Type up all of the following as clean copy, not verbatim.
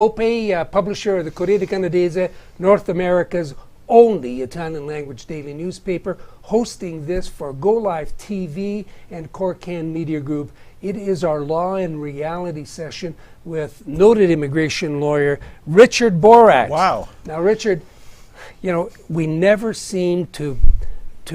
Ope, publisher of the Corriere Canadese, North America's only Italian language daily newspaper, hosting this for Go Live TV and Corcan Media Group. It is our Law and Reality session with noted immigration lawyer Richard Borak. Wow. Now, Richard, you know, we never seem to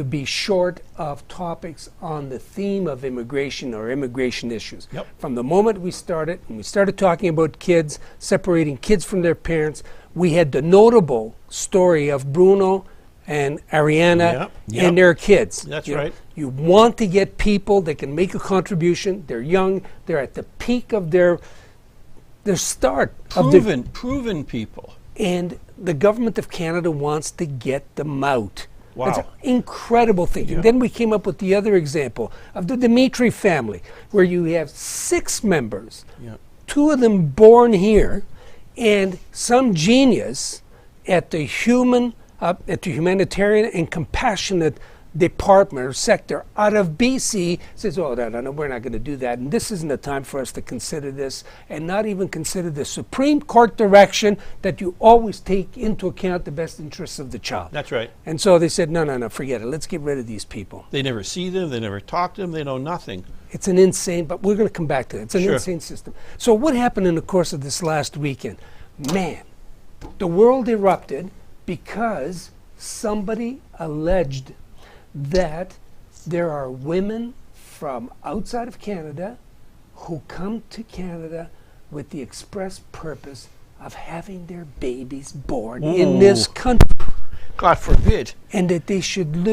be short of topics on the theme of immigration or immigration issues. Yep. From the moment we started, and we started talking about kids, separating kids from their parents, we had the notable story of Bruno and Ariana and their kids. That's You know, right. you want to get people that can make a contribution. They're young. They're at the peak of their start. Proven people. And the government of Canada wants to get them out. Wow. It's an incredible thing. Yeah. And then we came up with the other example of the Dimitri family, where you have 6 members, Yeah. 2 of them born here, and some genius at the humanitarian and compassionate department or sector out of BC says, oh, no, we're not going to do that. And this isn't the time for us to consider this, and not even consider the Supreme Court direction that you always take into account the best interests of the child. That's right. And so they said, no, forget it. Let's get rid of these people. They never see them. They never talk to them. They know nothing. It's an insane, but we're going to come back to it. It's an Sure. insane system. So what happened in the course of this last weekend? Man, the world erupted because somebody alleged that there are women from outside of Canada who come to Canada with the express purpose of having their babies born in this country. God forbid. And that they should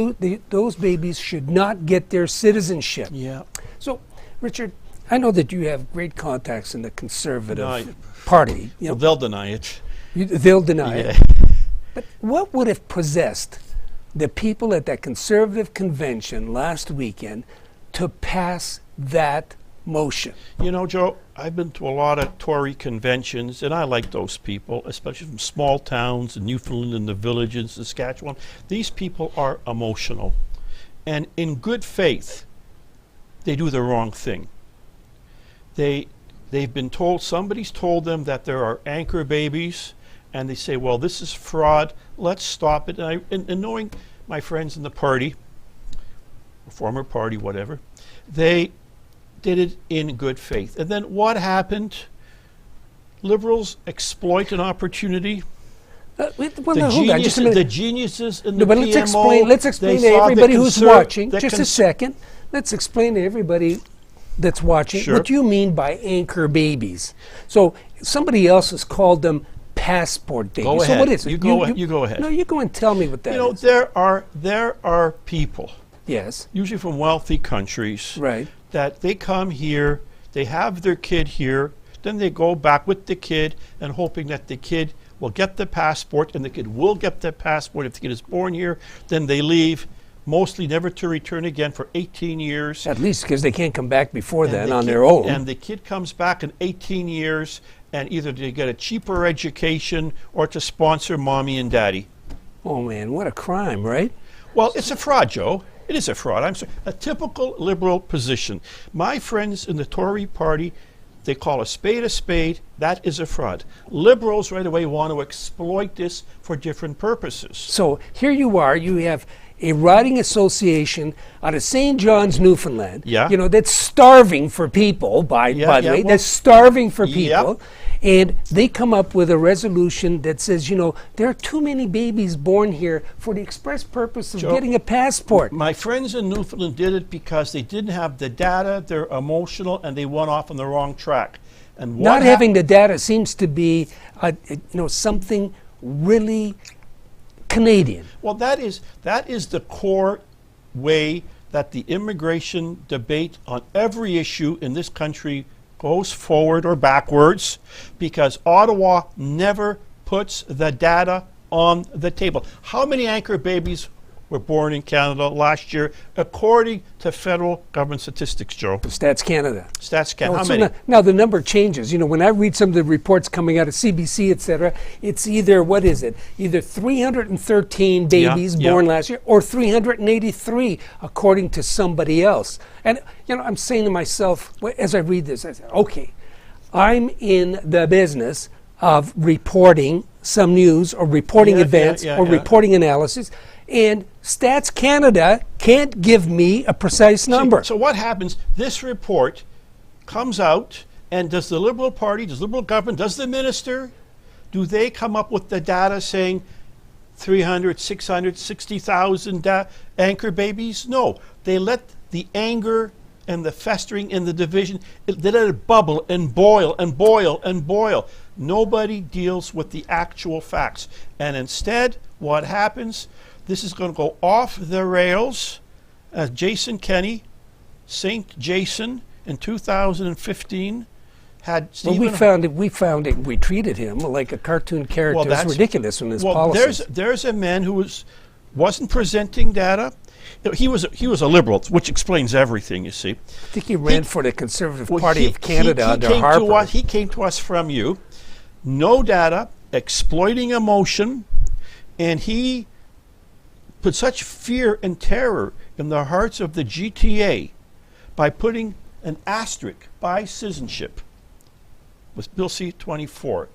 those babies should not get their citizenship. Yeah. So, Richard, I know that you have great contacts in the Conservative No, Party. You know, Well, they'll deny it. they'll deny it. Yeah. But what would have possessed the people at that Conservative convention last weekend to pass that motion? You know, Joe, I've been to a lot of Tory conventions, and I like those people, especially from small towns in Newfoundland and the villages, Saskatchewan. These people are emotional. And in good faith, they do the wrong thing. They've been told, somebody's told them that there are anchor babies, and they say, well, this is fraud, let's stop it. And knowing my friends in the party, former party, whatever, they did it in good faith. And then what happened? Liberals exploit an opportunity. The geniuses in the but PMO, let's explain to everybody who's watching, just a second, let's explain to everybody that's watching Sure. what you mean by anchor babies. So somebody else has called them passport babies. Go So ahead. what is it? You go ahead. No, you go and tell me what that is. You know, there are people, Yes, usually from wealthy countries, right. that they come here, they have their kid here, then they go back with the kid and hoping that the kid will get the passport, and the kid will get the passport. If the kid is born here, then they leave, mostly never to return again for 18 years. At least because they can't come back before And then the on kid- their own. And the kid comes back in 18 years, and either they get a cheaper education or to sponsor mommy and daddy. Oh man, what a crime, right? Well, it's a fraud, Joe. It is a fraud. I'm sorry. A typical liberal position. My friends in the Tory party, they call a spade. That is a fraud. Liberals right away want to exploit this for different purposes. So here you are, you have a riding association out of St. John's, Newfoundland, Yeah. you know, that's starving for people, by the way, well, that's starving for Yep. people. And they come up with a resolution that says, you know, there are too many babies born here for the express purpose of Joe, getting a passport. My friends in Newfoundland did it because they didn't have the data, they're emotional, and they went off on the wrong track. And what Not having the data seems to be, you know, something really Canadian. Well, that is the core way that the immigration debate on every issue in this country goes forward or backwards, because Ottawa never puts the data on the table. How many anchor babies were born in Canada last year, according to federal government statistics, Joe? Stats Canada. Stats Canada. How So many? now the number changes. You know, when I read some of the reports coming out of CBC, et cetera, it's either, what is it? Either 313 babies born last year or 383, according to somebody else. And, you know, I'm saying to myself, as I read this, I say, okay, I'm in the business of reporting some news or reporting events or reporting analysis, and Stats Canada can't give me a precise number. So what happens, this report comes out, and does the Liberal Party, does the Liberal government, does the minister, do they come up with the data saying 300, 600, 60,000 anchor babies? No. They let the anger and the festering and the division, they let it bubble and boil and boil and boil. Nobody deals with the actual facts. And instead, what happens, this is going to go off the rails. As Jason Kenney, St. Jason, in 2015, had Stephen... Well, we found it, we treated him like a cartoon character. Well, that's ridiculous in his policies. There's a man who wasn't presenting data. He was a liberal, which explains everything, you see. I think he ran for the Conservative Party of Canada under Harper. He came to us from you, no data, exploiting emotion, and he put such fear and terror in the hearts of the GTA by putting an asterisk by citizenship with Bill C-24.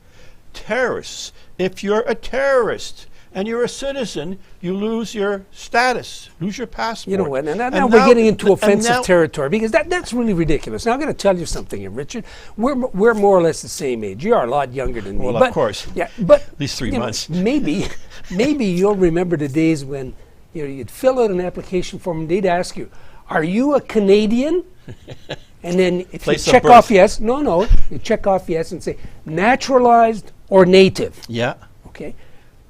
Terrorists. If you're a terrorist and you're a citizen, you lose your status, lose your passport. You know what, and now we're getting into offensive territory, because that's really ridiculous. Now I'm going to tell you something here, Richard. We're more or less the same age. You are a lot younger than me. Well, of course. Yeah, but at least 3 months. Maybe you'll remember the days when you'd fill out an application form and they'd ask you, "Are you a Canadian?" And then if you check off yes, you check off yes and say naturalized or native. Yeah. Okay.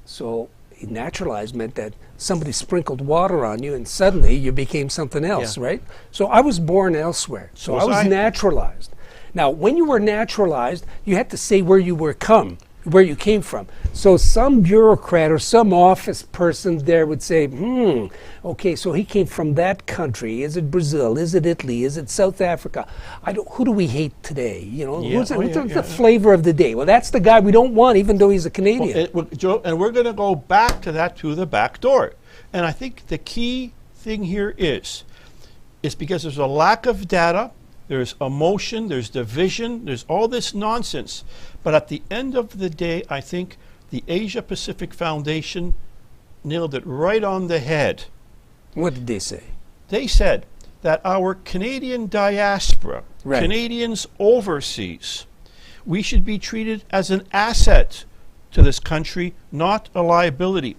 So naturalized meant that somebody sprinkled water on you and suddenly you became something else, right? So I was born elsewhere. So I was naturalized. Now, when you were naturalized, you had to say where you came from. So some bureaucrat or some office person there would say, okay, so he came from that country. Is it Brazil? Is it Italy? Is it South Africa? Who do we hate today? Who's the flavor of the day? Well, that's the guy we don't want, even though he's a Canadian. Joe, and we're going to go back to that, to the back door. And I think the key thing here is because there's a lack of data, there's emotion, there's division, there's all this nonsense. But at the end of the day, I think the Asia Pacific Foundation nailed it right on the head. What did they say? They said that our Canadian diaspora, Canadians overseas, we should be treated as an asset to this country, not a liability.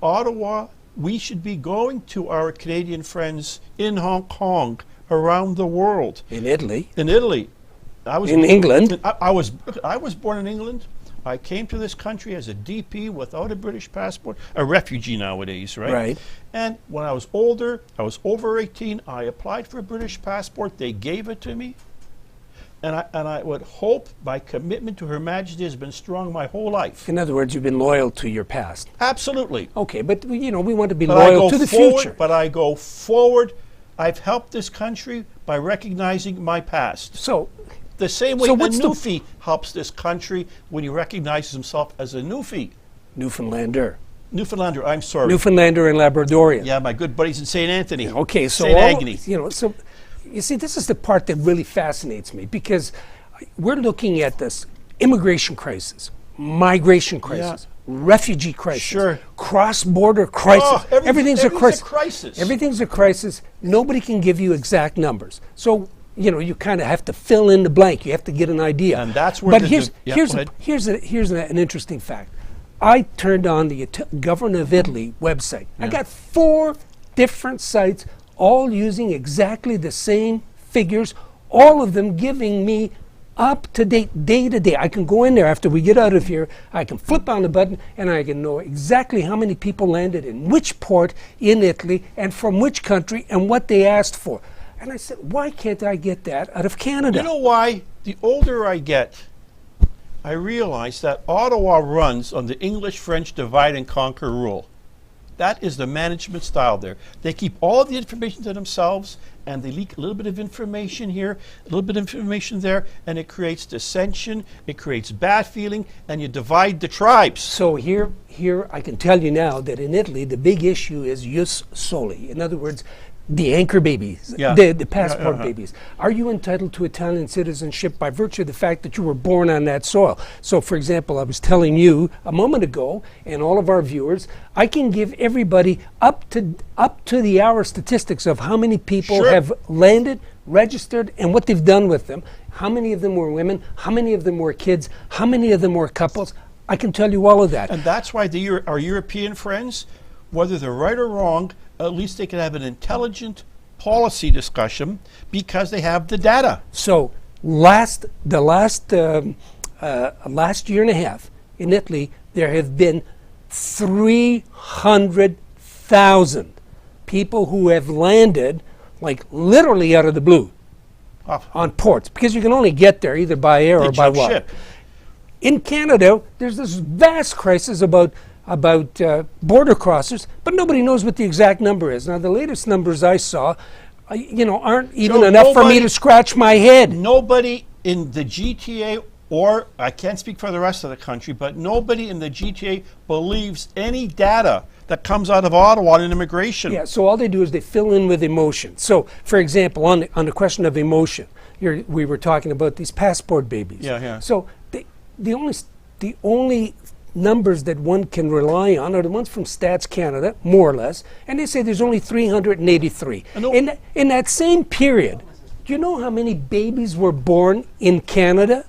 Ottawa, we should be going to our Canadian friends in Hong Kong, around the world. In Italy. In Italy. In England. I was born in England. I came to this country as a DP without a British passport, a refugee nowadays, right? Right. And when I was older, I was over 18, I applied for a British passport. They gave it to me. And I would hope my commitment to Her Majesty has been strong my whole life. In other words, you've been loyal to your past. Absolutely. Okay, but we want to be loyal to the future. But I go forward. I've helped this country by recognizing my past. So, the same way a Newfie helps this country when he recognizes himself as a Newfie. Newfoundlander, I'm sorry. Newfoundlander and Labradorian. Yeah, my good buddies in St. Anthony. Okay, so St. Agony. So you see, this is the part that really fascinates me, because we're looking at this immigration crisis, migration crisis, refugee crisis, cross-border crisis. Everything's a crisis. Everything's a crisis. Nobody can give you exact numbers. So, you kind of have to fill in the blank. You have to get an idea. And that's where here's an interesting fact. I turned on the Government of Italy website. I got 4 different sites, all using exactly the same figures, all of them giving me up to date, day to day. I can go in there after we get out of here, I can flip on the button, and I can know exactly how many people landed in which port in Italy and from which country and what they asked for. And I said, why can't I get that out of Canada? You know why? The older I get, I realize that Ottawa runs on the English-French divide and conquer rule. That is the management style there. They keep all the information to themselves, and they leak a little bit of information here, a little bit of information there, and it creates dissension, it creates bad feeling, and you divide the tribes. So here I can tell you now that in Italy, the big issue is jus soli. In other words, the anchor babies, Yeah. the passport uh-huh. babies. Are you entitled to Italian citizenship by virtue of the fact that you were born on that soil? So, for example, I was telling you a moment ago, and all of our viewers, I can give everybody up to the hour statistics of how many people Sure. have landed, registered, and what they've done with them. How many of them were women? How many of them were kids? How many of them were couples? I can tell you all of that. And that's why our European friends, whether they're right or wrong, at least they can have an intelligent policy discussion because they have the data. So last year and a half in Italy, there have been 300,000 people who have landed, like literally out of the blue, on ports, because you can only get there either by air or by water. Ship. In Canada, there's this vast crisis about border crossers, but nobody knows what the exact number is. Now, the latest numbers I saw, aren't even enough for me to scratch my head. Nobody in the GTA, or I can't speak for the rest of the country, but nobody in the GTA believes any data that comes out of Ottawa on immigration. Yeah, so all they do is they fill in with emotion. So, for example, on the question of emotion, we were talking about these passport babies. Yeah. So the only numbers that one can rely on are the ones from Stats Canada, more or less, and they say there's only 383. In that same period, do you know how many babies were born in Canada?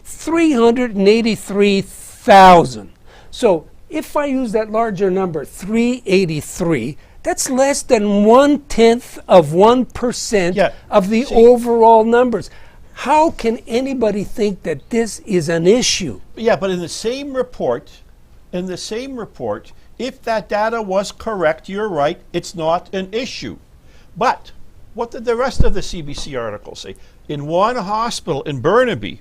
383,000. So if I use that larger number, 383, that's less than 1/10 of 1% of the overall numbers. How can anybody think that this is an issue? Yeah, but in the same report, if that data was correct, you're right, it's not an issue. But what did the rest of the CBC article say? In one hospital in Burnaby,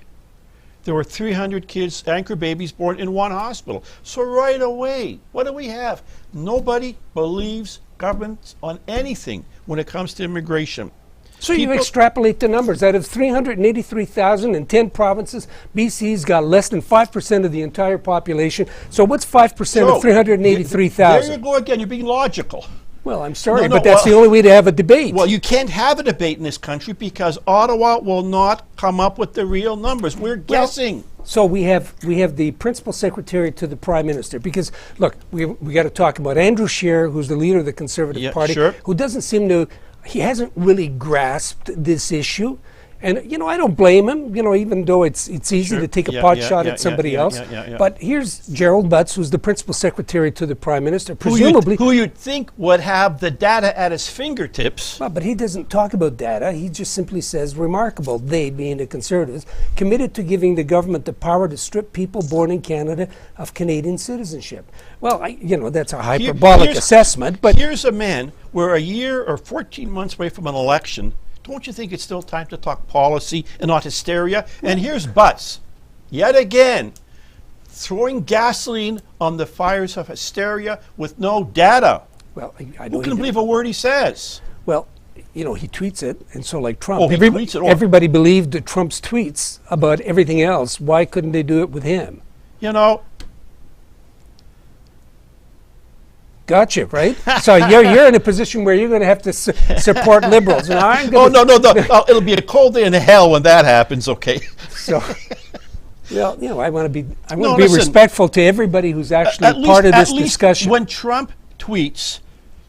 there were 300 kids, anchor babies born in one hospital. So right away, what do we have? Nobody believes governments on anything when it comes to immigration. So you extrapolate the numbers. Out of 383,000 in 10 provinces, BC's got less than 5% of the entire population. So what's 5% of 383,000? There you go again. You're being logical. Well, I'm sorry, but that's the only way to have a debate. Well, you can't have a debate in this country because Ottawa will not come up with the real numbers. We're guessing. So we have the principal secretary to the prime minister, because look, we got to talk about Andrew Scheer, who's the leader of the Conservative Party, who doesn't seem to. He hasn't really grasped this issue. And, I don't blame him, even though it's easy to take a pot shot at somebody else. But here's Gerald Butts, who's the principal secretary to the prime minister, presumably. Who you'd think would have the data at his fingertips. Well, but he doesn't talk about data. He just simply says, remarkable, they, being the Conservatives, committed to giving the government the power to strip people born in Canada of Canadian citizenship. Well, that's a hyperbolic assessment. But here's a man, we're a year or 14 months away from an election. Don't you think it's still time to talk policy and not hysteria? And here's Butts, yet again, throwing gasoline on the fires of hysteria with no data. Well, I know who can believe a word he says? Well, he tweets it, and so like Trump, he tweets it. Everybody believed Trump's tweets about everything else. Why couldn't they do it with him? Gotcha, right? So you're in a position where you're going to have to support liberals. And I'm no. It'll be a cold day in hell when that happens. Okay. So, I want to be respectful to everybody who's actually part of this discussion. When Trump tweets,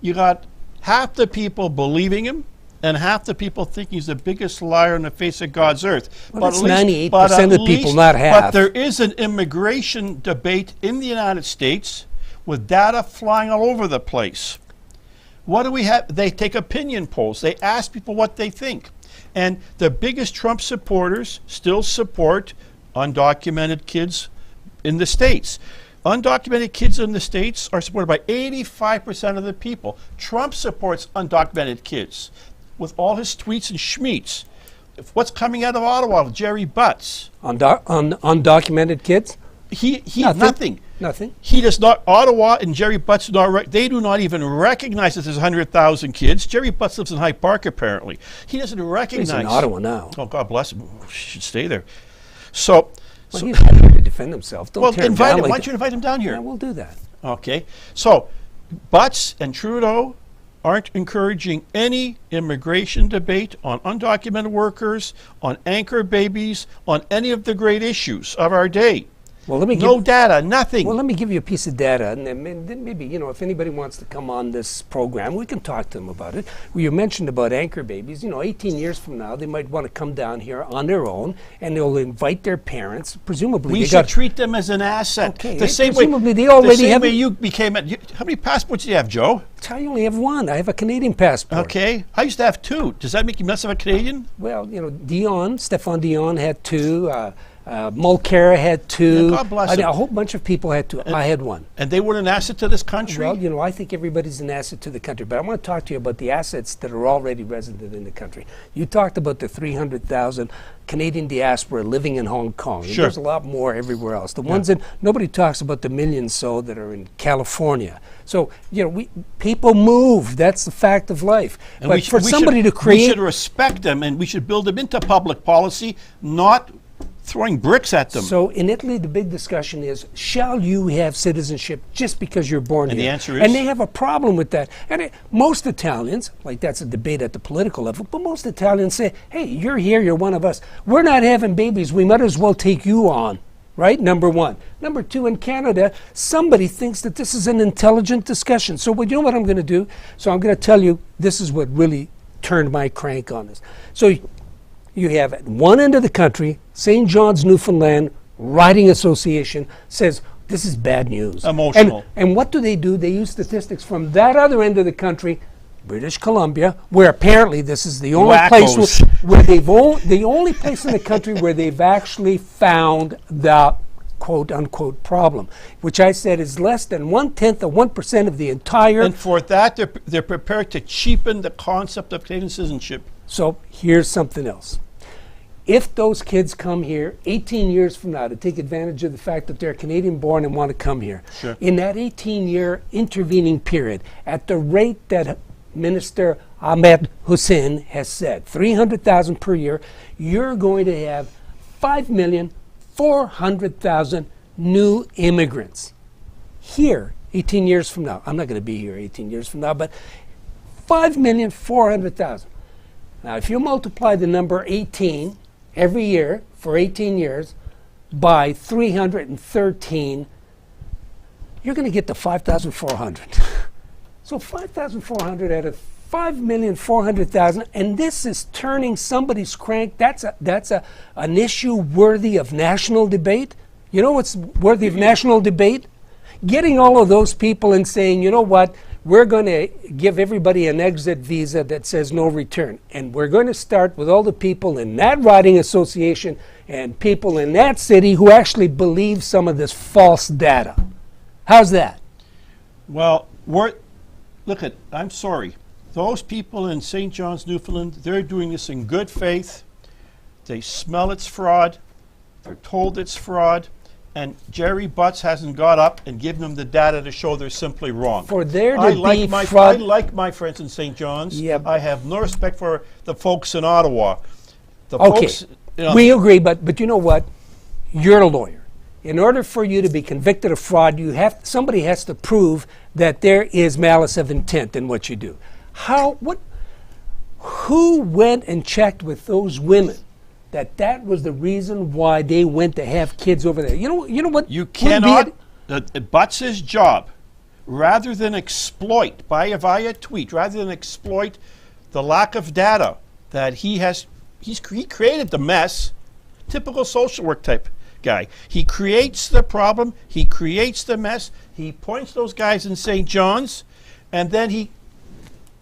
you got half the people believing him and half the people think he's the biggest liar on the face of God's earth. Well, that's 98% of people, not half. But there is an immigration debate in the United States with data flying all over the place. What do we have? They take opinion polls. They ask people what they think. And the biggest Trump supporters still support undocumented kids in the States. Undocumented kids in the States are supported by 85% of the people. Trump supports undocumented kids with all his tweets and schmeats. What's coming out of Ottawa with Jerry Butts? Undocumented kids? Nothing. Nothing. He does not. Ottawa and Jerry Butts they do not even recognize that there's 100,000 kids. Jerry Butts lives in Hyde Park, apparently. He doesn't recognize. He's in Ottawa now. Oh, God bless him. He should stay there. So he's not here to defend himself. Invite him. Why don't you invite him down here? Yeah, we'll do that. Okay. So Butts and Trudeau aren't encouraging any immigration debate on undocumented workers, on anchor babies, on any of the great issues of our day. Well, let me No data, nothing. Well, let me give you a piece of data, and then maybe, if anybody wants to come on this program, we can talk to them about it. Well, you mentioned about anchor babies. 18 years from now, they might want to come down here on their own, and they'll invite their parents. Presumably, we should treat them as an asset. Okay, The same presumably way, they already the same have. way you became how many passports do you have, Joe? I only have one. I have a Canadian passport. Okay, I used to have 2. Does that make you less of a Canadian? Well, Stephane Dion had 2. Mulcair had 2. Yeah, God bless him. A whole bunch of people had 2. I had 1. And they were an asset to this country? Well, I think everybody's an asset to the country, but I want to talk to you about the assets that are already resident in the country. You talked about the 300,000 Canadian diaspora living in Hong Kong. Sure. There's a lot more everywhere else. The ones that nobody talks about, the millions so that are in California. So, people move. That's the fact of life. And but for somebody to create, we should respect them, and we should build them into public policy, not throwing bricks at them. So in Italy, the big discussion is, shall you have citizenship just because you're born And here? the answer is? And they have a problem with that. And most Italians, that's a debate at the political level, but most Italians say, hey, you're here, you're one of us. We're not having babies, we might as well take you on, right? Number one. Number two, in Canada, somebody thinks that this is an intelligent discussion. So you know what I'm going to do? So I'm going to tell you, this is what really turned my crank on this. So you have at one end of the country, St. John's, Newfoundland Riding Association says this is bad news. Emotional. And what do? They use statistics from that other end of the country, British Columbia, where apparently this is the only place where the only place in the country where they've actually found the quote unquote problem, which I said is less than 1/10 of 1% of the entire. And for that, they're prepared to cheapen the concept of Canadian citizenship. So here's something else. If those kids come here 18 years from now to take advantage of the fact that they're Canadian born and want to come here, sure. In that 18-year intervening period, at the rate that Minister Ahmed Hussein has said, 300,000 per year, you're going to have 5,400,000 new immigrants here 18 years from now. I'm not going to be here 18 years from now, but 5,400,000. Now, if you multiply the number 18 every year for 18 years by 313, you're going to get to 5,400. So 5,400 out of 5,400,000, and this is turning somebody's crank. That's an issue worthy of national debate. You know what's worthy of national debate? Getting all of those people and saying, you know what? We're going to give everybody an exit visa that says no return. And we're going to start with all the people in that riding association and people in that city who actually believe some of this false data. How's that? Well, I'm sorry. Those people in St. John's, Newfoundland, they're doing this in good faith. They smell it's fraud. They're told it's fraud. And Jerry Butts hasn't got up and given them the data to show they're simply wrong. For there to I be fraud. I like my friends in St. John's. Yep. I have no respect for the folks in Ottawa. The Okay, folks, we agree, but you know what? You're a lawyer. In order for you to be convicted of fraud, somebody has to prove that there is malice of intent in what you do. Who went and checked with those women that was the reason why they went to have kids over there? You know what? You cannot. Butts' job, rather than exploit via tweet, rather than exploit the lack of data that he created the mess. Typical social work type guy. He creates the problem. He creates the mess. He points those guys in St. John's, and then he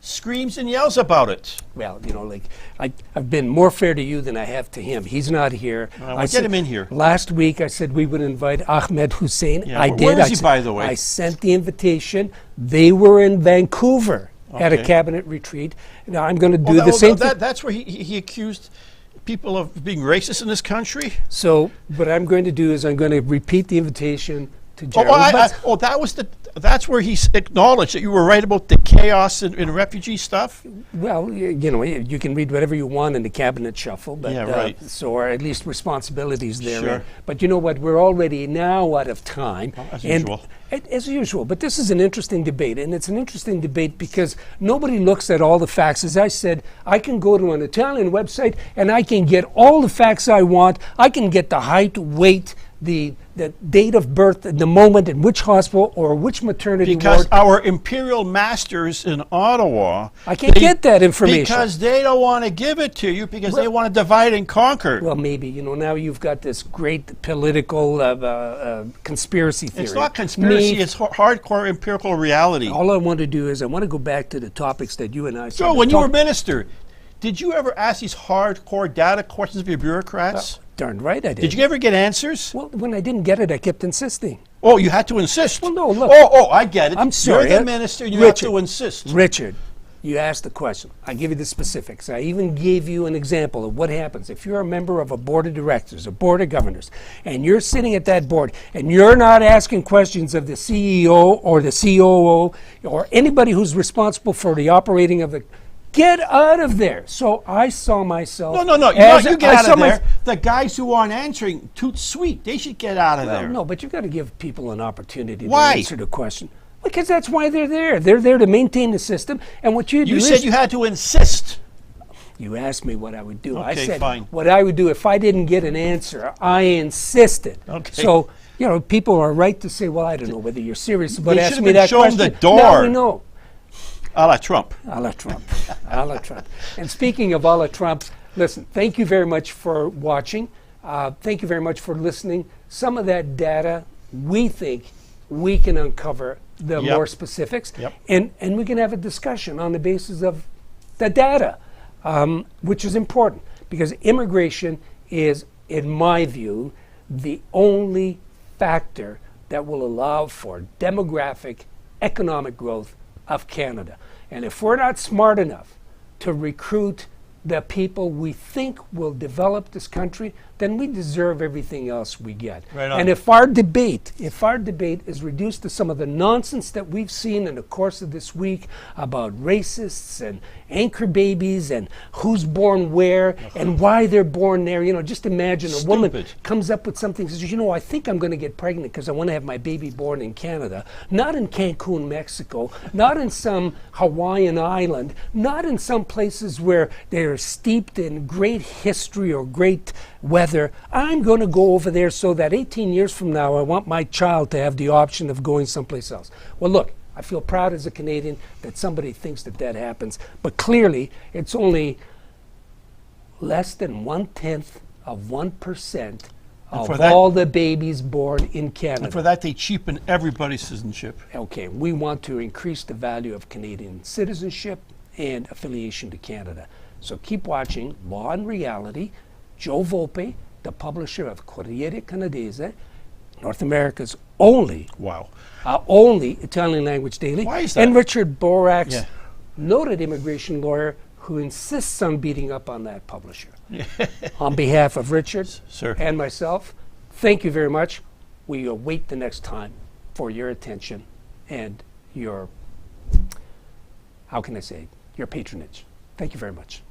screams and yells about it. Well, I've been more fair to you than I have to him. He's not here. Well, get him in here. Last week I said we would invite Ahmed Hussein. Yeah, I did. Where is he, by the way? I sent the invitation. They were in Vancouver at a cabinet retreat. Now I'm going to do the same thing. That's where he accused people of being racist in this country. So what I'm going to do is I'm going to repeat the invitation to Jerry. That was that's where he's acknowledged that you were right about the chaos in refugee stuff. Well, you know, you can read whatever you want in the cabinet shuffle, but Yeah, right. so or at least responsibilities there. Sure. But you know what? We're already now out of time. As usual. As usual. But this is an interesting debate, and it's an interesting debate because nobody looks at all the facts. As I said, I can go to an Italian website and I can get all the facts I want. I can get the height, weight, the date of birth, the moment in which hospital or which maternity Because ward. our imperial masters in Ottawa, I can't get that information. because they don't want to give it to you because they want to divide and conquer. Well, maybe, you know, now you've got this great political conspiracy theory. It's not conspiracy, it's hardcore empirical reality. All I want to do is I want to go back to the topics that you and I Joe, when you were minister, did you ever ask these hardcore data questions of your bureaucrats? Darn right I did. Did you ever get answers? Well, when I didn't get it, I kept insisting. Oh, you had to insist. Well, no, look. Oh, I get it. I'm sorry. You're the minister, you Richard, have to insist. Richard, you asked the question. I give you the specifics. I even gave you an example of what happens if you're a member of a board of directors, a board of governors, and you're sitting at that board and you're not asking questions of the CEO or the COO or anybody who's responsible for the operating of the... Get out of there. So I saw myself... No. You get out of there. The guys who aren't answering, toot sweet, they should get out of there. No, but you've got to give people an opportunity Why? to answer the question. Because that's why they're there. They're there to maintain the system. And what you do You is... said you had to insist. You asked me what I would do. I Okay, said fine. what I would do if I didn't get an answer. I insisted. Okay. So, you know, people are right to say, well, I don't know whether you're serious about They asking should me have been that shown question. the door. Now we know. A la Trump. A la Trump. A la Trump. And speaking of a la Trump, listen, thank you very much for watching. Thank you very much for listening. Some of that data, we think we can uncover the Yep. more specifics. Yep. And we can have a discussion on the basis of the data, which is important because immigration is, in my view, the only factor that will allow for demographic, economic growth of Canada. And if we're not smart enough to recruit the people we think will develop this country, then we deserve everything else we get. Right on. And if our debate is reduced to some of the nonsense that we've seen in the course of this week about racists and anchor babies and who's born where and why they're born there, you know, just imagine a woman Stupid. comes up with something, says, you know, I think I'm going to get pregnant because I want to have my baby born in Canada, not in Cancun, Mexico, not in some Hawaiian island, not in some places where they're steeped in great history or great weather. I'm going to go over there so that 18 years from now I want my child to have the option of going someplace else. Well, look, I feel proud as a Canadian that somebody thinks that that happens, but clearly it's only less than 0.1% of all the babies born in Canada. And for that, they cheapen everybody's citizenship. Okay, we want to increase the value of Canadian citizenship and affiliation to Canada. So keep watching Law and Reality. Joe Volpe, the publisher of Corriere Canadese, North America's only Italian language daily. Why is that? And Richard Borax, Yeah. noted immigration lawyer who insists on beating up on that publisher. On behalf of Richard Sir. and myself, thank you very much. We await the next time for your attention and your, how can I say, your patronage. Thank you very much.